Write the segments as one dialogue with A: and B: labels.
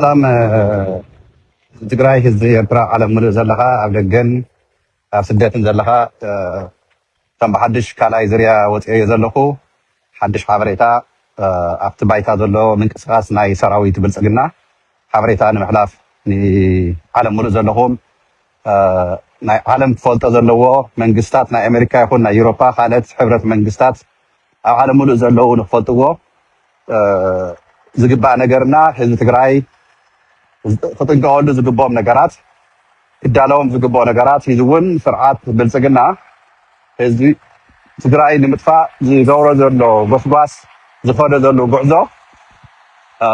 A: ሰላም ትግራይ ህዝቢ ኤርትራ ዓለም ምሉእ ዘለኻ ኣብ ደገን ኣብ ስደትን ዘለኻ ከም ብሓድሽ ካልኣይ ዝርያ ወፅየ ዘለኹ ሓድሽ ሓበሬታ ኣብቲ ባይታ ዘሎ ምንቅስቃስ ናይ ሰራዊት ብልፅግና ሓበሬታ ንምሕላፍ ንዓለም ምሉእ ዘለኹም ናይ ዓለም ትፈልጦ ዘለዎ መንግስታት ናይ ኣሜሪካ ይኹን ናይ ኤውሮፓ ካልኦት ሕብረት መንግስታት ኣብ ዓለም ምሉእ ዘለዉ ንክፈልጥዎ ዝግባእ ነገርና ህዝቢ ትግራይ ክጥንቀቐሉ ዝግብኦም ነገራት ክዳለዎም ዝግብኦ ነገራት ሒዙ እውን ስርዓት ብልፅግና ህዝቢ ትግራይ ንምጥፋእ ዝገብሮ ዘሎ ጎስጓስ ዝኸዶ ዘሎ ጉዕዞ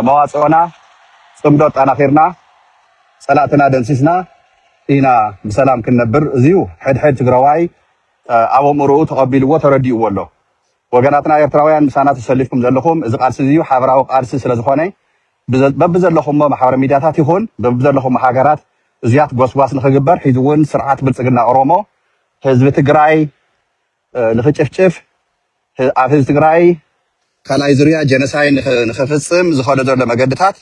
A: መዋፅኦና ፅምዶ ጠናኺርና ፀላእትና ደምሲስና ኢና ብሰላም ክንነብር እዚዩ ሕድሕድ ትግራዋይ ኣብ ኣእምርኡ ተቐቢልዎ ተረዲእዎ ኣሎ ወገናትና ኤርትራውያን ምሳና ተሰሊፍኩም ዘለኹም እዚ ቃልሲ እዚዩ ሓበራዊ ቃልሲ ስለዝኾነ በብዘለኹም ማሕበረ ሚድያታት ይኹን በብዘለኹም ሃገራት እዚያት ጎስጓስ ንክግበር ሒዙ እውን ስርዓት ብልፅግና ኦሮሞ ህዝቢ ትግራይ ንክጭፍጭፍ ኣብ ህዝቢ ትግራይ ካልኣይ ዙርያ ጀነሳይድ ንክፍፅም ዝኸዶ ዘሎ መገድታት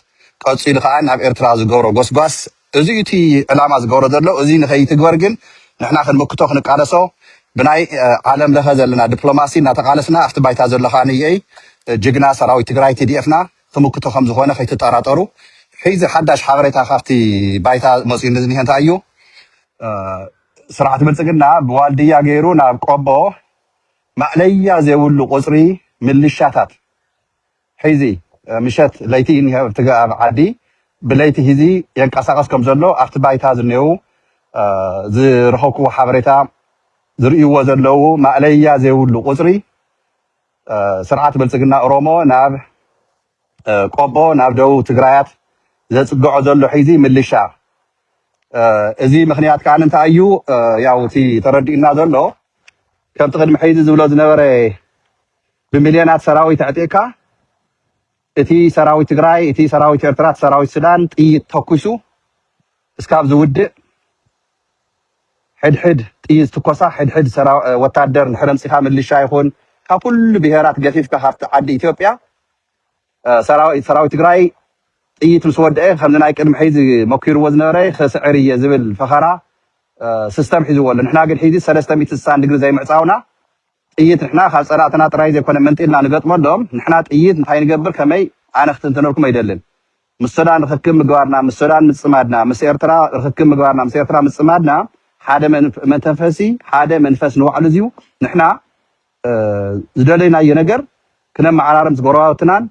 A: ቀፂሉ ከዓ ናብ ኤርትራ ዝገብሮ ጎስጓስ እዚ እቲ ዕላማ ዝገብሮ ዘሎ እዚ ንኸይትግበር ግን ንሕና ክንምክቶ ክንቃለሶ ብናይ ዓለም ለኸ ዘለና ዲፕሎማሲ እናተቃለስና ኣብቲ ባይታ ዘለኻ ንየይ ጅግና ሰራዊት ትግራይ TDF ና ትምክቶ ከም ዝኾነ ከይትጠራጠሩ ሒዚ ሓዳሽ ሓበሬታ ካብቲ ባይታ መፂኡ ንዝኒሀ እንታይ እዩ ስርዓት ብልፅግና ብዋልድያ ገይሩ ናብ ቆቦ ማዕለያ ዘይብሉ ቁፅሪ ምልሻታት ሒዚ ምሸት ለይቲ ኣብ ዓዲ ብለይቲ ሂዚ የንቀሳቀስ ከም ዘሎ ኣብቲ ባይታ ዝኔው ዝረኸብክዎ ሓበሬታ ዝርእይዎ ዘለዉ ማዕለያ ዘይብሉ ቁፅሪ ስርዓት ብልፅግና ኦሮሞ ናብ ቆቦ ናብ ደቡብ ትግራያት ዘፅግዖ ዘሎ ሒዚ ምልሻ እዚ ምክንያት ከዓ እንታይ እዩ ያው እቲ ተረዲእና ዘሎ ከምቲ ቅድሚ ሒዚ ዝብሎ ዝነበረ ብሚልዮናት ሰራዊት ኣዕጢቕካ እቲ ሰራዊት ትግራይ እቲ ሰራዊት ኤርትራ እቲ ሰራዊት ሱዳን ጥይት ተኩሱ እስካብ ዝውድእ ሕድሕድ ጥይት ትኮሳ ሕድሕድ ወታደር ንድሕሪ ኣምፂኻ ምልሻ ይኹን ካብ ኩሉ ብሄራት ገፊፍካ ካብቲ ዓዲ ኢትዮጵያ ሰራዊት ትግራይ ጥይት ምስ ወድአ ከምዚ ናይ ቅድሚ ሒዚ መኪርዎ ዝነበረ ክስዕር እየ ዝብል ፈኸራ ሲስተም ሒዝዎ ኣሎ ንሕና ግን ሒዚ 360 ዲግሪ ዘይምዕፃውና ጥይት ንሕና ካብ ፀላእትና ጥራይ ዘይኮነ መንጢልና ንገጥመሎም ንሕና ጥይት እንታይ ንገብር ከመይ ኣነ ክትንተነልኩም ኣይደልን ምስ ሱዳን ርክክብ ምግባርና ምስ ሱዳን ምፅማድና ምስ ኤርትራ ርክክብ ምግባርና ምስ ኤርትራ ምፅማድና ሓደ መንተንፈሲ ሓደ መንፈስ ንባዕሉ እዚዩ ንሕና ዝደለይናዮ ነገር ክነመዓራርም ዝጎረባብትናን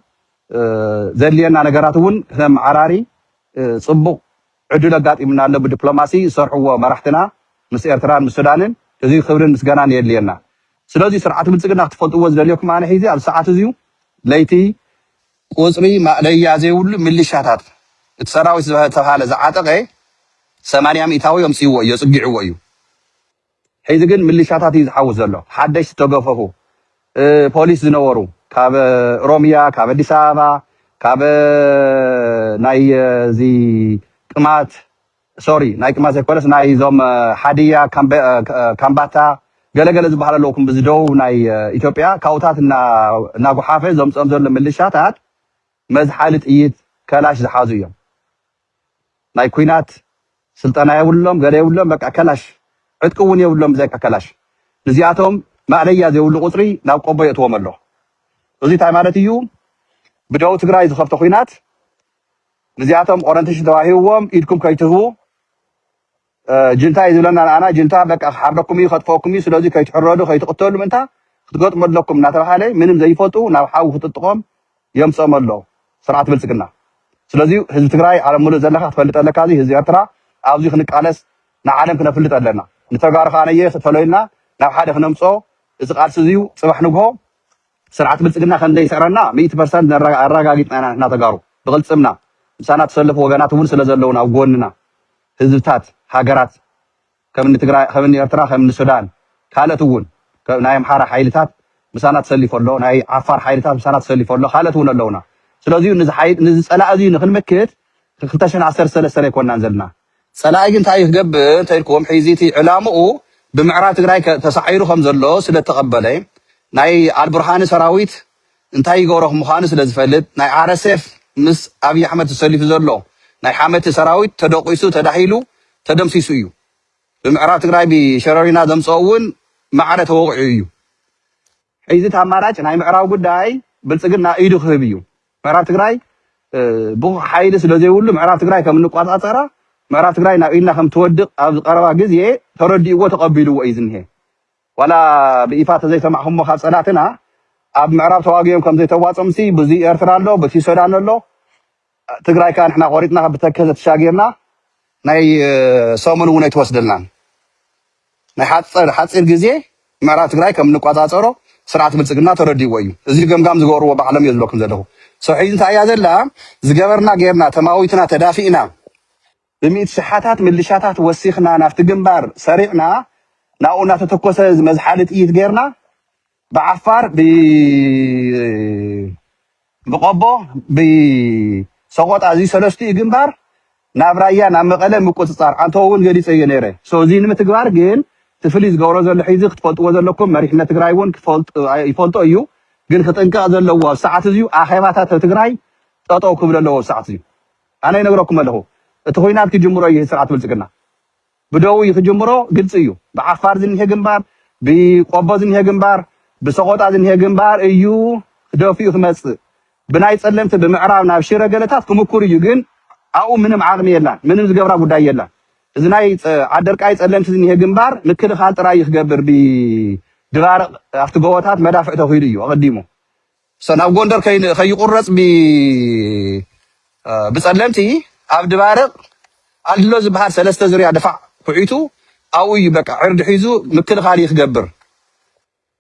A: ዘድልየና ነገራት እውን ክነመዓራሪ ፅቡቅ ዕዱል ኣጋጢሙና ኣሎ ብዲፕሎማሲ ዝሰርሕዎ መራሕትና ምስ ኤርትራን ምስ ሱዳንን እዚ ክብርን ምስጋናን የድልየና ስለዚ ስርዓት ብልፅግና ክትፈልጥዎ ዝደልየኩም ኣነ ሒዚ ኣብ ሰዓት እዚዩ ለይቲ ቁፅሪ ማዕለያ ዘይብሉ ምልሻታት እቲ ሰራዊት ዝተባሃለ ዝዓጠቐ 80 ሚእታዊ የምፅይዎ እዩ የፅጊዕዎ እዩ ሒዚ ግን ምልሻታት እዩ ዝሓውስ ዘሎ ሓደሽቲ ተገፈፉ ፖሊስ ዝነበሩ ካብ ኦሮሚያ ካብ ኣዲስ ኣበባ ካብ ናይ እዚ ቅማት ሶሪ ናይ ቅማት ዘይኮነስ ናይ ዞም ሓዲያ ካምባታ ገለገለ ዝበሃል ኣለውኩም ብዝደቡብ ናይ ኢትዮጵያ ካብኡታት እናጓሓፈ ዘምፅኦም ዘሎ ምልሻታት መዝሓሊ ጥይት ከላሽ ዝሓዙ እዮም ናይ ኩናት ስልጠና የብሎም ገለ የብሎም በቃ ከላሽ ዕጥቂ እውን የብሎም ብዘይካ ከላሽ ንዚኣቶም ማዕለያ ዘይብሉ ቁፅሪ ናብ ቆቦ የእትዎም ኣሎ እዚ እንታይ ማለት እዩ ብደቡብ ትግራይ ዝኸፍቶ ኩናት ንዚኣቶም ኦረንቴሽን ተዋሂብዎም ኢድኩም ከይትህቡ ጅንታ እዩ ዝብለና ንኣና ጅንታ በቃ ክሓርደኩም እዩ ከጥፈኩም እዩ ስለዚ ከይትሕረዱ ከይትቕተሉ ምንታ ክትገጥሙ ኣለኩም እናተባሃለ ምንም ዘይፈልጡ ናብ ሓዊ ክትጥቆም የምፅኦም ኣሎ ስርዓት ብልፅግና ስለዚ ህዝቢ ትግራይ ዓለም ሙሉእ ዘለካ ክትፈልጥ ኣለካ እዚ ህዝቢ ኤርትራ ኣብዚ ክንቃለስ ንዓለም ክነፍልጥ ኣለና ንተጋሩ ከዓ ነየ ክትፈለዩና ናብ ሓደ ክነምፆ እዚ ቃልሲ እዚዩ ፅባሕ ንግሆ ስርዓት ብልፅግና ከምዘይስዕረና 100% ኣረጋጊፅና ኢና ንሕና ተጋሩ ብቅልፅምና ምሳና ተሰለፉ ወገናት እውን ስለ ዘለውና ኣብ ጎንና ህዝብታት ሃገራት ከምኒ ትግራይ ከምኒ ኤርትራ ከምኒ ሱዳን ካልኦት እውን ናይ ኣምሓራ ሓይልታት ምሳና ተሰሊፉ ኣሎ ናይ ዓፋር ሓይልታት ምሳና ተሰሊፉ ኣሎ ካልኦት እውን ኣለውና ስለዚ ነዚ ፀላእ እዚ ንክንምክት 2013 ኣይኮንናን ዘለና ፀላኢ ግን እንታይ ክገብር እንተኢልኩም ሒዚ እቲ ዕላምኡ ብምዕራብ ትግራይ ተሳዒሩ ከም ዘሎ ስለተቐበለ ናይ ኣልቡርሃን ሰራዊት እንታይ ይገብሮ ምዃኑ ስለዝፈልጥ ናይ RSF ምስ ኣብይ ኣሕመድ ተሰሊፉ ዘሎ ናይ ሓመቲ ሰራዊት ተደቂሱ ተዳሂሉ ተደምሲሱ እዩ ብምዕራብ ትግራይ ብሸረሪና ዘምፀውን ማዕረ ተወቂዑ እዩ ሕዚ ተኣማራጭ ናይ ምዕራብ ጉዳይ ብልጽግና ኢዱ ክህብ እዩ ምዕራብ ትግራይ ብሓይሊ ስለዘይብሉ ምዕራብ ትግራይ ከም ንቋፃፀራ ምዕራብ ትግራይ ናብ ኢልና ከም ትወድቕ ኣብ ዝቐረባ ግዜ ተረዲእዎ ተቐቢልዎ እዩ ዝኒሄ ዋላ ብኢፋ ተዘይሰማዕኹሞ ካብ ፀላእትና ኣብ ምዕራብ ተዋጊኦም ከም ዘይተዋፀምሲ ብዙ ኤርትራ ኣሎ በቲ ሱዳን ኣሎ ትግራይ ካ ንሕና ቆሪጥና ብተከዘ ተሻጊርና ናይ ሰሙን እውን ኣይተወስደልናን ናይ ሓፂር ግዜ ምዕራብ ትግራይ ከም ንቋፃፀሮ ስርዓት ብልጽግና ተረዲእዎ እዩ እዚ ገምጋም ዝገበርዎ ባዕሎም እየ ዝብለኩም ዘለኹ ሰውሒዝ እንታይ እያ ዘላ ዝገበርና ጌርና ተማዊትና ተዳፊእና ብምኢት ሽሓታት ምልሻታት ወሲኽና ናብቲ ግንባር ሰሪዕና ናብኡ እናተተኮሰ መዝሓሊ ጥይት ጌርና ብዓፋር ብቆቦ ብሰቆጣ እዚ ሰለስቲኡ ግንባር ናብ ራያ ናብ መቐለ ምቁፅፃር አንተ እውን ገሊፀ እየ ነይረ እዚ ንምትግባር ግን ትፍልይ ዝገብሮ ዘሎ ሒዚ ክትፈልጥዎ ዘለኩም መሪሕነት ትግራይ እውን ይፈልጦ እዩ ግን ክጥንቀቕ ዘለዎ ኣብ ሰዓት እዚዩ ኣኼባታት ትግራይ ጠጠው ክብል ኣለዎ ኣብ ሰዓት እዚዩ ኣነ ይነግረኩም ኣለኹ እቲ ኩናት ክጅምሮ እዩ ስርዓት ብልጽግና ብደው ክጅምሮ ግልጽ እዩ ብዓፋር ዝኒሄ ግንባር ብቆቦ ዝኒሄ ግንባር ብሰቆጣ ዝኒሄ ግንባር እዩ ክደፊኡ ክመፅእ ብናይ ጸለምቲ ብምዕራብ ናብ ሽረ ገለታት ክምኩር እዩ ግን ኣብኡ ምንም ዓቕሚ የላን ምንም ዝገብራ ጉዳይ የላን እዚ ናይ ዓደርቃይ ጸለምቲ ዝኒሄ ግንባር ምክልኻል ጥራይ ክገብር ብድባርቕ ኣብቲ ጎቦታት መዳፍዕ ተኺሉ እዩ ኣቐዲሙ ናብ ጎንደር ከይቁረፅ ብጸለምቲ ኣብ ድባርቕ ኣሎ ዝበሃል ሰለስተ ዙርያ ድፋዕ ኩዒቱ ኣብኡ እዩ በቃ ዕርዲ ሒዙ ምክልኻል ክገብር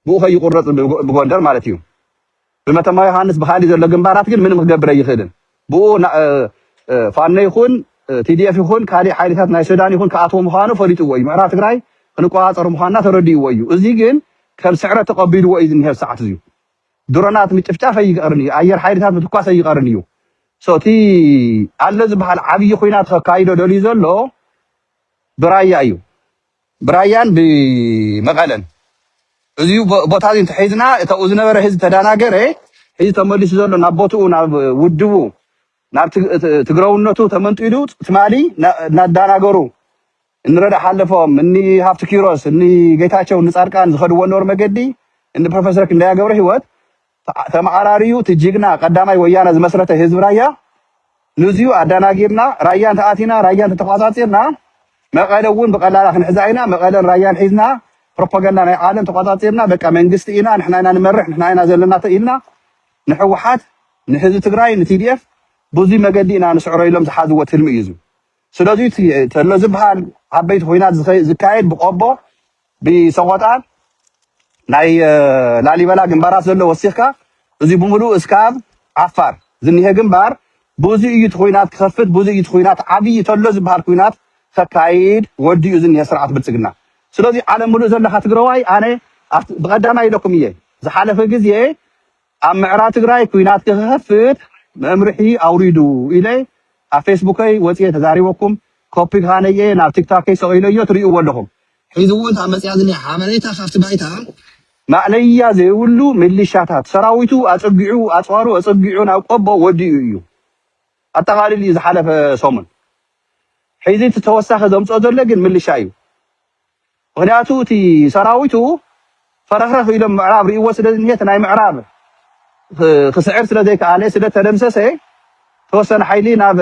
A: ብኡ ከይቁረፅ ብጎንደር ማለት እዩ ብመተማ ዮሃንስ ብኻሊእ ዘሎ ግንባራት ግን ምንም ክገብር ኣይኽእልን ብኡ ፋኖ ይኹን ቲዲኤፍ ይኹን ካሊእ ሓይልታት ናይ ሱዳን ይኹን ከኣትዎ ምዃኑ ፈሊጥዎ እዩ ምዕራብ ትግራይ ክንቆፃፀር ምዃንና ተረዲእዎ እዩ እዚ ግን ከም ስዕረት ተቐቢልዎ እዩ ዝኒሄ ሰዓት እዩ ድሮናት ምጭፍጫፍ ኣይቀርን እዩ ኣየር ሓይልታት ምትኳስ ኣይቀርን እዩ እቲ ኣሎ ዝበሃል ዓብዪ ኩናት ከካይዶ ደልዩ ዘሎ ብራያ እዩ ብራያን ብመቐለን እዚዩ ቦታ እዚ እንተሒዝና እተኡ ዝነበረ ህዝቢ ተደናገረ ሕዚ ተመሊሱ ዘሎ ናብ ቦትኡ ናብ ውድቡ ናብ ትግረውነቱ ተመንጢሉ ትማሊ እናዳናገሩ እንረዳ ሓለፎም እኒ ሃፍቲ ኪሮስ እኒ ጌታቸው ንጻድቃን ዝኸድዎ ነበሩ መገዲ እኒ ፕሮፌሰር ክንደያ ገብረ ህይወት ተመዓራርዩ ትጅግና ቀዳማይ ወያነ ዝመስረተ ህዝቢ ራያ ንዚዩ ኣዳናጊርና ራያን ተኣቲና ራያን ተተቋፃፂርና መቐለ እውን ብቐላላ ክንሕዛ ኢና መቐለን ራያን ሒዝና ፕሮፓጋንዳ ናይ ዓለም ተቋፃፂርና በቃ መንግስቲ ኢና ንሕና ኢና ንመርሕ ንሕና ኢና ዘለና ኢልና ንሕወሓት ንህዝቢ ትግራይ ንቲዲኤፍ ብዙይ መገዲ ኢና ንስዕሮ ኢሎም ዝሓዝዎ ትልሚ እዩ ስለዚ ተሎ ዝበሃል ዓበይቲ ኩናት ዝካየድ ብቆቦ ብሰቆጣን ናይ ላሊበላ ግንባራት ዘሎ ወሲኽካ እዚ ብምሉእ እስካብ ዓፋር ዝኒሄ ግንባር ብዙይ እዩ ኩናት ክኸፍት ብዙይ እዩ ኩናት ዓብዪ ተሎ ዝበሃል ኩናት ከካይድ ወዲኡ ዝኒሄ ስርዓት ብልጽግና ስለዚ ዓለም ሙሉእ ዘለካ ትግራዋይ ኣነ ብቐዳማይ ኢለኩም እየ ዝሓለፈ ግዜ ኣብ ምዕራብ ትግራይ ኩናት ክኸፍት መምርሒ ኣውሪዱ ኢለ ኣብ ፌስቡከይ ወፅየ ተዛሪበኩም ኮፒ ካነየ ናብ ቲክቶከይ ሰቂለዮ ትሪእዎ ኣለኹም ሕዚ እውን ኣብ መፅያ ዝኒሄ ሓበሬታ ካብቲ ባይታ ማዕለያ ዘይብሉ ሚሊሻታት ሰራዊቱ ኣፀጊዑ ኣፅዋሩ ኣፀጊዑ ናብ ቆቦ ወዲኡ እዩ ኣጠቃሊሉ እዩ ዝሓለፈ ሰሙን ሕዚ እቲ ተወሳኺ ዘምፅኦ ዘሎ ግን ምልሻ እዩ ምክንያቱ እቲ ሰራዊቱ ፈረኽረኽ ኢሎም ምዕራብ ርእይዎ ስለ ዝኒሄ ናይ ምዕራብ ክስዕር ስለ ዘይከኣለ ስለ ተደምሰሰ ተወሰነ ሓይሊ ናብ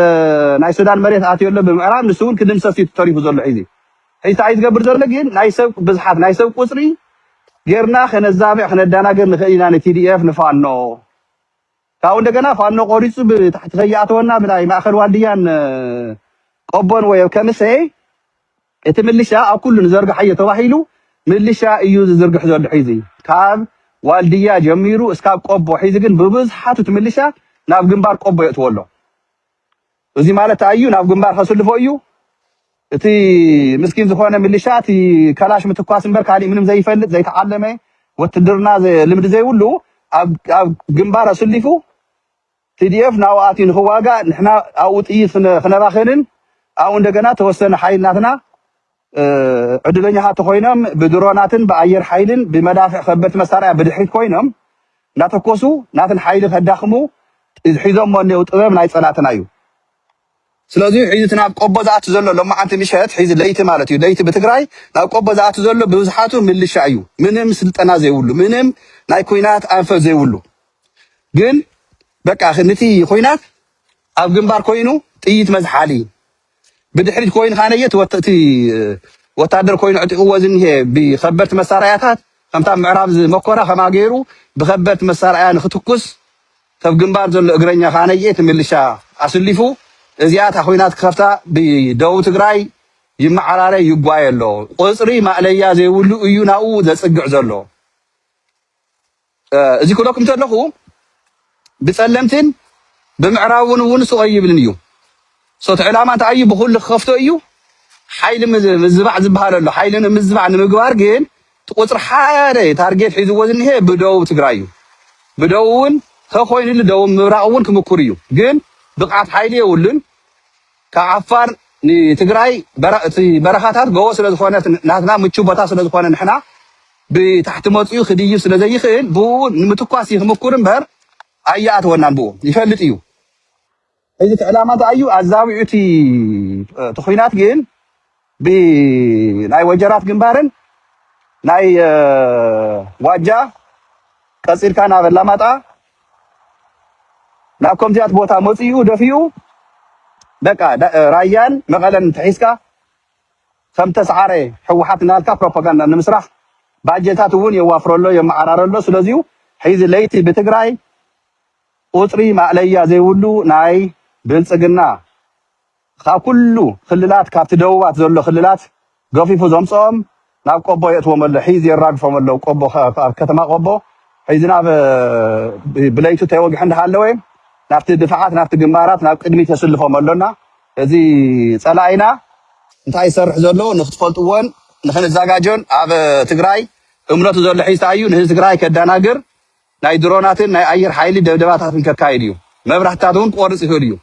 A: ናይ ሱዳን መሬት ኣትዮ ኣሎ ብምዕራብ ንሱ እውን ክድምሰስ እዩ ተሪፉ ዘሎ ሕዚ እንታይ ዝገብር ዘሎ ግን ናይ ሰብ ብዝሓት ናይ ሰብ ቁፅሪ ጌርና ክነዛብዕ ክነዳናገር ንኽእል ኢና ንቲዲኤፍ ንፋኖ ካብኡ እንደገና ፋኖ ቆሪፁ ብታሕቲ ከይኣተወና ብናይ ማእኸል ዋልድያን ቆቦን ወይ ከምሰ እቲ ምልሻ ኣብ ኩሉ ንዘርግሐ እየ ተባሂሉ ምልሻ እዩ ዝዝርግሕ ዘሎ ሕዚ ካብ ዋልድያ ጀሚሩ እስካብ ቆቦ ሕዚ ግን ብብዝሓቱ እቲ ምልሻ ናብ ግንባር ቆቦ የእትዎ ኣሎ እዚ ማለት እዩ ናብ ግንባር ከስልፎ እዩ እቲ ምስኪን ዝኾነ ምልሻ እቲ ከላሽ ምትኳስ እምበር ካሊእ ምንም ዘይፈልጥ ዘይተዓለመ ወትድርና ልምዲ ዘይብሉ ኣብ ግንባር ኣስሊፉ ቲዲኤፍ ናብኡ ኣትዩ ንኽዋጋእ ንሕና ኣብኡ ጥይት ክነባኽንን ኣብኡ እንደገና ተወሰነ ሓይልናትና ዕድለኛታት ኮይኖም ብድሮናትን ብኣየር ሓይልን ብመዳፍዕ ከበድቲ መሳርያ ብድሕሪት ኮይኖም እናተኮሱ ናትን ሓይሊ ከዳኽሙ ሒዞሞ እኒአው ጥበብ ናይ ፀላእትና እዩ ስለዚህ ሒዚ ናብ ቆቦ ዝኣቱ ዘሎ ሎማዓንቲ ምሸት ሒዚ ለይቲ ማለት እዩ ለይቲ ብትግራይ ናብ ቆቦ ዝኣቱ ዘሎ ብብዝሓቱ ምልሻ እዩ ምንም ስልጠና ዘይብሉ ምንም ናይ ኩናት ኣንፈት ዘይብሉ ግን በቃ ነቲ ኩናት ኣብ ግንባር ኮይኑ ጥይት መዝሓሊ ብድሕሪት ኮይኑ ካነየት ወጥቲ ወታደር ኮይኑ ዕጥቅዎ ዝንሄ ብከበድቲ መሳርያታት ከምታ ምዕራብ ዝመኮራ ከማ ገይሩ ብከበድቲ መሳርያ ንክትኩስ ተብ ግንባር ዘሎ እግረኛ ካነየት ምልሻ ኣስሊፉ እዚያታ ኩናት ከፍታ ብደቡብ ትግራይ ይመዓራረ ይጓየሎ ቆፅሪ ማዕለያ ዘይብሉ እዩ ናኡ ዘጽግዕ ዘሎ እዚ ኩለኩም ተለኹ ብጸለምትን ብምዕራቡን እውን ስቆይብልን እዩ ሶት ዕላማ እንታይ እዩ ብኩሉ ከፍቶ እዩ ሓይሊ ምዝባዕ ዝበሃል ኣሎ ሓይሊ ምዝባዕ ንምግባር ግን ቁፅሪ ሓደ ታርጌት ሒዝዎ ዝንሄ ብደቡብ ትግራይ እዩ ብደቡብን ከኮይኑሉ ደቡብ ምብራቅ እውን ክምኩር እዩ ግን ብቃት ሓይሊ የውልን ካብ ዓፋር ንትግራይ በረኻታት ጎቦ ስለዝኾነ ናትና ምቹ ቦታ ስለዝኾነ ንሕና ብታሕቲ መፅኡ ክድይብ ስለዘይኽእል ብኡ ንምትኳስ ይክምኩር እምበር ኣየኣትወናን ብኡ ይፈልጥ እዩ እዚ ዕላማ እንታይ እዩ ኣዛቢዑ እቲ ኩናት ግን ብናይ ወጀራት ግንባርን ናይ ዋጃ ቀፂልካ ናብ ኣላማጣ ናብ ከምዚያት ቦታ መፅኡ ደፊኡ በቃ ራያን መቐለን ተሒዝካ ከም ተስዓረ ሕወሓት እናልካ ፕሮፓጋንዳ ንምስራሕ ባጀታት እውን የዋፍረሎ የመዓራረሎ ስለዚሁ ሒዚ ለይቲ ብትግራይ ቁፅሪ ማዕለያ ዘይብሉ ናይ ብልፅግና ካብ ኩሉ ክልላት ካብቲ ደቡባት ዘሎ ክልላት ገፊፉ ዘምፅኦም ናብ ቆቦ የእትዎም ኣሎ ሒዚ የራግፎም ኣሎ ቆቦ ከተማ ቆቦ ሒዚ ናብ ብለይቱ ተወግሕ እንዳሃለወ ናብቲ ድፍዓት ናብቲ ግንባራት ናብ ቅድሚት የስልፎም ኣሎና እዚ ፀላኢና እንታይ ይሰርሕ ዘሎ ንክትፈልጥዎን ንክንዘጋጆን ኣብ ትግራይ እምነቱ ዘሎ ሒዝታ እዩ ንህዝቢ ትግራይ ከዳናግር ናይ ድሮናትን ናይ ኣየር ሓይሊ ደብደባታትን ከካይድ እዩ መብራህትታት እውን ክቆርፅ ይኽእል እዩ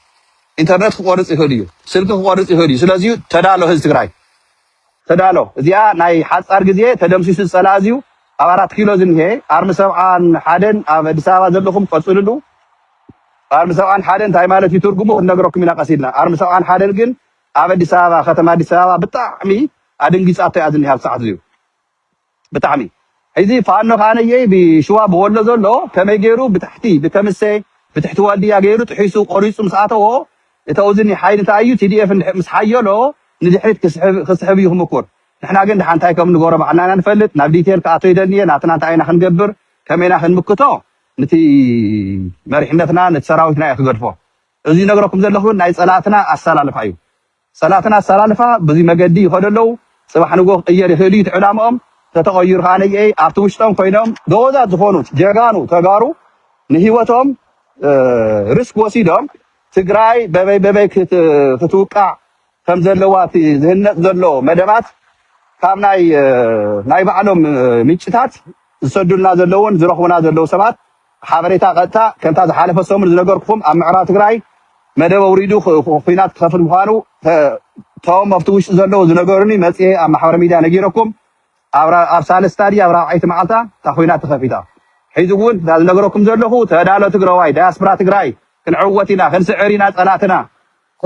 A: ኢንተርኔት ክቆርፅ ይኽእል እዩ ስልኪ ክቆርፅ ይኽእል እዩ ስለዚሁ ተዳሎ ህዝቢ ትግራይ ተዳሎ እዚኣ ናይ ሓፃር ግዜ ተደምሲሱ ዝፀላእ እዚዩ ኣብ 4 ኪሎ ዝንሄ ኣርሚ 71 ኣብ ኣዲስ ኣበባ ዘለኹም ቀፅልሉ ኣርሚ 71 እንታይ ማለት እዩ ትርጉሙ ክነግረኩም ኢና ቀሲልና ኣርሚ 71 ግን ኣብ ኣዲስ ኣበባ ከተማ ኣዲስ ኣበባ ብጣዕሚ ኣድንጊፃቶ እያ ዝኒሃ ሰዓት እዚዩ ብጣዕሚ ሕዚ ፋኖ ካነየይ ብሽዋ ብወሎ ዘሎ ከመይ ገይሩ ብታሕቲ ብከምሰ ብትሕቲ ወልድያ ገይሩ ጥሒሱ ቆሪፁ ምስኣተዎ እተውዝኒ ሓይሊ እንታይ እዩ ቲዲኤፍ ምስ ሓየሎ ንድሕሪት ክስሕብ እዩ ክምኩር ንሕና ግን ድሓንታይ ከም ንገብሮ ባዕልና ኢና ንፈልጥ ናብ ዲቴል ክኣቶ ይደልየ ናትና እንታይ ኢና ክንገብር ከመይና ክንምክቶ ነቲ መሪሕነትና ነቲ ሰራዊትና እየ ክገድፎ እዚ ነግረኩም ዘለኹ ናይ ፀላእትና ኣሰላልፋ እዩ ፀላእትና ኣሰላልፋ በዚ መገዲ ይኸዱ ኣለው ፅባሕ ንጎ ክቅየር ይኽእል እዩ ትዕላምኦም ተተቀይሩ ካነየ ኣብቲ ውሽጦም ኮይኖም ገወዛት ዝኾኑት ጀጋኑ ተጋሩ ንሂወቶም ሪስክ ወሲዶም ትግራይ በበይ ክትውቃዕ ከም ዘለዋ ዝህነፅ ዘሎ መደባት ካብ ናይ ባዕሎም ምንጭታት ዝሰዱልና ዘለውን ዝረኽቡና ዘለው ሰባት ሓበሬታ ቀጥታ ከምታ ዝሓለፈ ሰሙን ዝነገርኩኩም ኣብ ምዕራብ ትግራይ መደብ ውሪዱ ኩናት ክኸፍል ምዃኑ ቶም ኣብቲ ውሽጢ ዘለው ዝነገሩኒ መፅኤ ኣብ ማሕበረ ሚድያ ነጊረኩም ኣብ ሳለስታዲ ኣብ 4ይቲ መዓልታ እታ ኩናት ተኸፊታ ሒዚ እውን ዝነገረኩም ዘለኹ ተዳሎ ትግራዋይ ዳያስፖራ ትግራይ ክንዕወት ኢና ክንስዕር ኢና ፀላእትና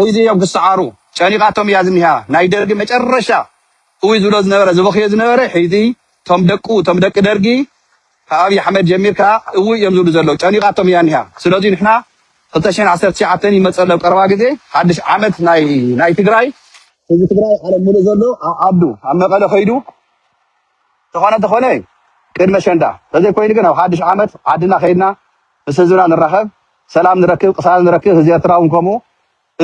A: ሒዚ እዮም ክሰዓሩ ጨኒቃቶም እያ ዝኒሃ ናይ ደርጊ መጨረሻ እውይ ዝብሎ ዝነበረ ዝበኽዮ ዝነበረ ሒዚ ቶም ደቂ ደርጊ ኣብይ ኣሕመድ ጀሚርካ እውይ እዮም ዝብሉ ዘለዉ ጨኒቃቶም እያ ኒሃ ስለዚ ንሕና 2019 ይመፀሎ ቀረባ ግዜ ሓድሽ ዓመት ናይ ትግራይ ህዝቢ ትግራይ ዓለም ሙሉእ ዘሎ ኣብ ዓዱ ኣብ መቐለ ኸይዱ ተኾነ ቅድመ ሸንዳ ስለዚ ኮይኑ ግን ኣብ ሓድሽ ዓመት ዓድና ኸይድና ምስ ህዝብና ንራኸብ ሰላም ንረክብ ቅሳል ንረክብ ህዝቢ ኤርትራ እውን ከምኡ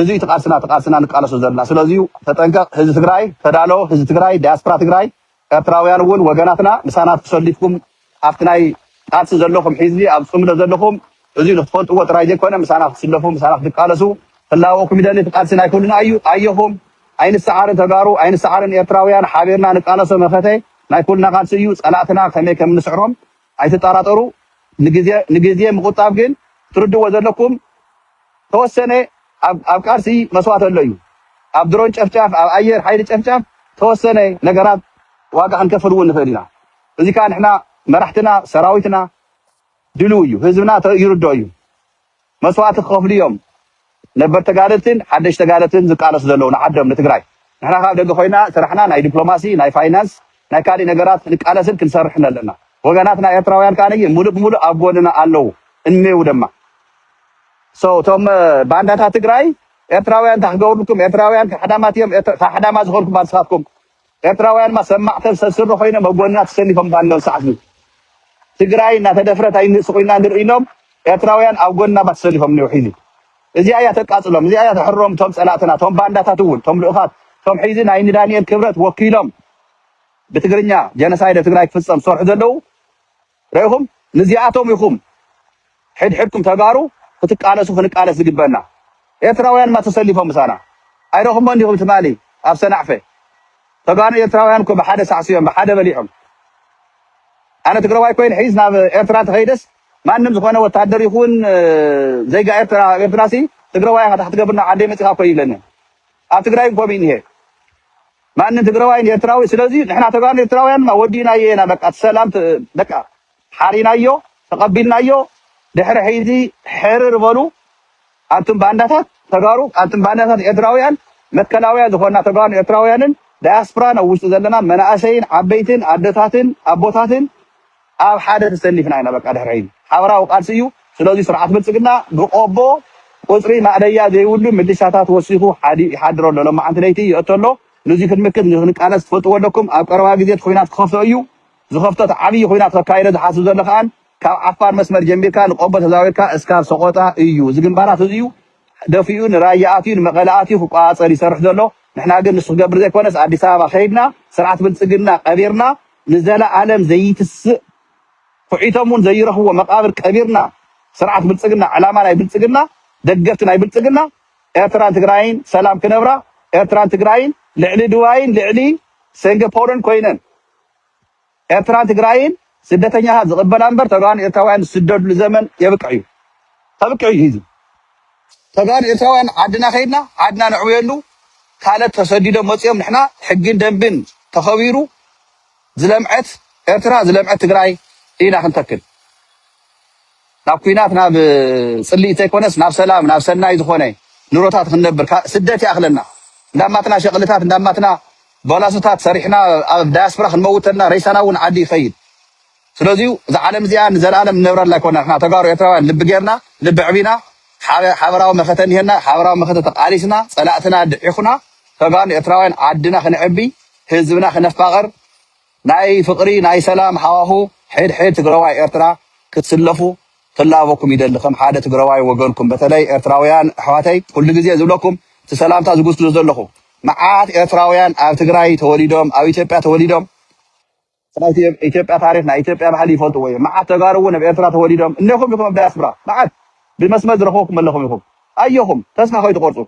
A: እዚ ተቃልስና ንቃለሱ ዘለና ስለዚ ተጠንቀቕ ህዝቢ ትግራይ ተዳሎ ህዝቢ ትግራይ ዲያስፖራ ትግራይ ኤርትራውያን እውን ወገናትና ምሳና ትሰሊፍኩም ኣብቲ ናይ ቃልሲ ዘለኹም ሒዝቢ ኣብ ፅምዶ ዘለኹም እዚ ንክትፈልጥዎ ጥራይ ዘይኮነ ምሳና ክትስለፉ ምሳና ክትቃለሱ ህላወኩም ይደሊ ቃልሲ ናይ ኩልና እዩ ኣየኹም ኣይንሰዓርን ተጋሩ ኣይንሰዓርን ኤርትራውያን ሓቢርና ንቃለሶ መኸተይ ናይ ኩልና ቃልሲ እዩ ፀላእትና ከመይ ከም ንስዕሮም ኣይትጠራጠሩ ንግዜ ምቁጣብ ግን ትርድዎ ዘለኩም ተወሰነ ኣብ ቃልሲ መስዋዕት ኣሎ እዩ ኣብ ድሮን ጨፍጫፍ ኣብ ኣየር ሓይሊ ጨፍጫፍ ተወሰነ ነገራት ዋጋ ክንከፍል እውን ንኽእል ኢና እዚ ከዓ ንሕና መራሕትና ሰራዊትና ድልው እዩ ህዝብና ይርድኦ እዩ መስዋዕቲ ክኸፍሉ እዮም ነበር ተጋደልትን ሓደሽ ተጋደልትን ዝቃለስ ዘለዉ ንዓዶም ንትግራይ ንሕና ካብ ደገ ኮይና ስራሕና ናይ ዲፕሎማሲ ናይ ፋይናንስ ናይ ካልእ ነገራት ክንቃለስን ክንሰርሕን ኣለና ወገናትና ኤርትራውያን ካነ ሙሉእ ብሙሉእ ኣብ ጎንና ኣለዉ እንሜው ድማ እቶም ባንዳታት ትግራይ ኤርትራውያን ታክገብርልኩም ኤርትራውያን ሓዳማት እዮም ሓዳማ ዝኮንኩም ኣንስኻትኩም ኤርትራውያን ማ ሰማዕተን ሰስሮ ኮይኖም ኣብ ጎንና ተሰሊፎም ባለው ሰዓት ትግራይ እናተደፍረት ኣይንስቁና ንርኢኖም ኤርትራውያን ኣብ ጎንና ባተሰሊፎም ነው ሒዚ እዚኣ እያ ተቃጽሎም እዚኣ እያ ተሕሮም ቶም ጸላእትና ቶም ባንዳታት እውን ቶም ልኡኻት ቶም ሒዚ ናይ ዳንኤል ክብረት ወኪሎም ብትግርኛ ጀነሳይድ ትግራይ ክፍጸም ሰርሑ ዘለው ረይኹም ንዚኣቶም ይኹም ሕድሕድኩም ተጋሩ ክትቃለሱ ክንቃለስ ዝግበና ኤርትራውያን ማ ተሰሊፎም ምሳና ኣይረኹም እንዲኹም ትማሊ ኣብ ሰናዕፈ ተጋሩ ኤርትራውያን ኮ ብሓደ ሳዕስዮም ብሓደ በሊዖም ኣነ ትግራዋይ ኮይነ ሒዝ ናብ ኤርትራ ተኸይደስ ማንም ዝኾነ ወታደር ይኹን ዘይጋ ኤርትራሲ ትግራዋይ ክትገብርና ዓደይ መፂኻ ኮይ ይብለኒ ኣብ ትግራይ ኮሚ እንሄ ማንም ትግራዋይ ኤርትራዊ ስለዚ ንሕና ተጋሩ ኤርትራውያን ማ ወዲናየና በቃ ሰላም በቃ ሓሪናዮ ተቀቢልናዮ ድሕሪ ሒዚ ሕርር በሉ አንቱም ባንዳታት ተጋሩ አንቱም ባንዳታት ኤርትራውያን መትከላውያን ዝኾና ተጋሩ ኤርትራውያንን ዳያስፖራ ነው ውስጥ ዘለና መናእሰይን ዓበይትን ኣደታትን ኣቦታትን ኣብ ሓደ ተሰሊፍና ኢና በቃ ድሕሪ ሒዚ ሓበራዊ ቃልሲ እዩ ስለዚ ስርዓት ብልጽግና ብቆቦ ቁፅሪ ማዕደያ ዘይብሉ ምልሻታት ወሲኹ ይሓድሮ ኣሎ ሎማዓንቲ ለይቲ ይእተሎ ነዚ ክንምክት ንቃለስ ትፈልጥዎ ኣለኩም ኣብ ቀረባ ግዜ ኮይናት ክኸፍቶ እዩ ዝኸፍቶት ዓብይ ኮይናት ከካይደ ዝሓስብ ዘሎ ከኣን ካብ ዓፋር መስመር ጀሚርካ ንቆቦ ተዛዊርካ እስካብ ሰቆጣ እዩ ዝግንባራት እዩ ደፊኡ ንራያ ኣትዩ ንመቐለ ኣትዩ ክቋፀር ይሰርሕ ዘሎ ንሕና ግን ንሱ ክገብር ዘይኮነስ ኣዲስ ኣበባ ከይድና ስርዓት ብልጽግና ቀቢርና ንዘለዓለም ዘይትስእ ኩዒቶም እውን ዘይረኽብዎ መቃብር ቀቢርና ስርዓት ብልጽግና ዕላማ ናይ ብልጽግና ደገፍቲ ናይ ብልጽግና ኤርትራን ትግራይን ሰላም ክነብራ ኤርትራን ትግራይን ልዕሊ ድዋይን ልዕሊ ሲንጋፖርን ኮይነን ኤርትራን ትግራይን ስደተኛታት ዝቕበላ እምበር ተጋሩ ኤርትራውያን ዝስደድሉ ዘመን የብቅዕ እዩ ተብቅዕ እዩ ሂዚ ተጋሩ ኤርትራውያን ዓድና ከይድና ዓድና ንዕብየሉ ካልኦት ተሰዲዶም መፅኦም ንሕና ሕግን ደንብን ተኸቢሩ ዝለምዐት ኤርትራ ዝለምዐት ትግራይ ኢና ክንተክል ናብ ኩናት ናብ ጽልኢት ዘይኮነስ ናብ ሰላም ናብ ሰናይ ዝኾነ ኑሮታት ክንነብር ስደት ያኽለና እንዳማትና ሸቕልታት እንዳማትና ቦላሶታት ሰሪሕና ኣብ ዳያስፖራ ክንመውተልና ሬሳና እውን ዓዲ ይኸይድ ስለዚ እዚ ዓለም እዚኣ ንዘለዓለም ንነብረላ ኣይኮና ንሕና ተጋሩ ኤርትራውያን ልቢ ጌርና ልቢ ዕቢና ሓበራዊ መኸተ እኒሄና ሓበራዊ መኸተ ተቃሊስና ጸላእትና ድዒኹና ተጋሩ ኤርትራውያን ዓድና ክንዕቢ ህዝብና ክነፋቐር ናይ ፍቕሪ ናይ ሰላም ሃዋሁ ሕድሕድ ትግራዋይ ኤርትራ ክትስለፉ ክላበኩም ይደልኹም ሓደ ትግራዋይ ወገንኩም በተለይ ኤርትራውያን ኣሕዋተይ ኩሉ ግዜ ዝብለኩም እቲ ሰላምታ ዝግስሉ ዘለኹ መዓት ኤርትራውያን ኣብ ትግራይ ተወሊዶም ኣብ ኢትዮጵያ ተወሊዶም ናይ ኢትዮጵያ ታሪክ ናይ ኢትዮጵያ ባህሊ ይፈልጥዎ እዮም መዓት ተጋሩ እውን ኣብ ኤርትራ ተወሊዶም እነኹም ኢኹም ኣብ ዳያስፖራ መዓት ብመስመር ዝረኸብኩም ኣለኹም ኢኹም ኣየኹም ተስፋ ከይትቆርፁ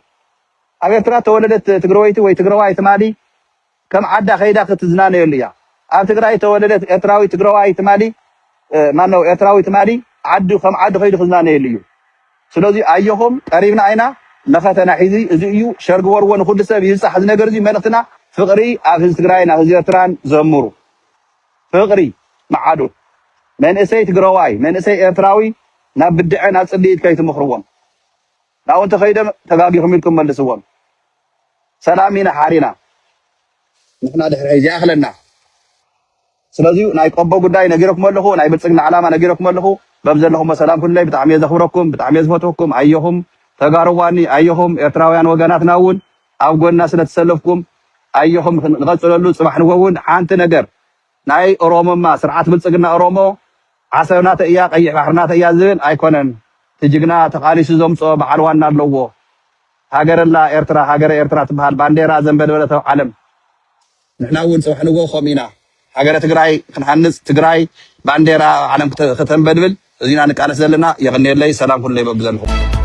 A: ኣብ ኤርትራ ተወለደት ትግራወይቲ ወይ ትግራዋይ ትማሊ ከም ዓዳ ከይዳ ክትዝናነየሉ እያ ኣብ ትግራይ ተወለደት ኤርትራዊ ትግራዋይ ትማሊ ማነው ኤርትራዊ ትማሊ ዓዲ ከም ዓዲ ከይዱ ክዝናነየሉ እዩ ስለዚ ኣየኹም ቀሪብና ኣይና መኸተና ሒዚ እዚ እዩ ሸርጊ ወርዎ ንኩሉ ሰብ ይብፃሕ እዚ ነገር እዚ መልእኽትና ፍቕሪ ኣብ ህዝቢ ትግራይን ኣብ ህዝቢ ኤርትራን ዘምሩ ፍቕሪ መዓዱ መንእሰይ ትግራዋይ መንእሰይ ኤርትራዊ ናብ ብድዐ ናብ ጽልኢት ከይትምኽርዎም ናብኡ እንተኸይዶም ተጋጊኹም ኢልኩም መልስዎም ሰላም ኢና ሓሪና ንሕና ድሕሪ ሒዚ ያኽለና ስለዚ ናይ ቆቦ ጉዳይ ነጊረኩም ኣለኹ ናይ ብልጽግና ዓላማ ነጊረኩም ኣለኹ በብዘለኹም ሰላም ኩለይ ብጣዕሚ እየ ዘኽብረኩም ብጣዕሚ እየ ዝፈትወኩም ኣየኹም ተጋሩዋኒ ኣየኹም ኤርትራውያን ወገናትና እውን ኣብ ጎና ስለተሰለፍኩም ኣየኹም ንቐፅለሉ ጽባሕ ንጎውን ሓንቲ ነገር ናይ ኦሮሞማ ስርዓት ብልጽግና ኦሮሞ ዓሰብናተ እያ ቀይሕ ባሕርናተ እያ ዝብል ኣይኮነን ትጅግና ተቃሊሱ ዘምፅኦ በዓል ዋና ኣለዎ ሃገረላ ኤርትራ ሃገረ ኤርትራ ትበሃል ባንዴራ ዘንበልበለ ዓለም ንሕና እውን ጽባሕ ንጎ ኸም ኢና ሃገረ ትግራይ ክንሃንጽ ትግራይ ባንዴራ ዓለም ከተንበልብል እዚና ንቃለስ ዘለና የቕኒየለይ ሰላም ኩሉ ይበብ ዘለኹም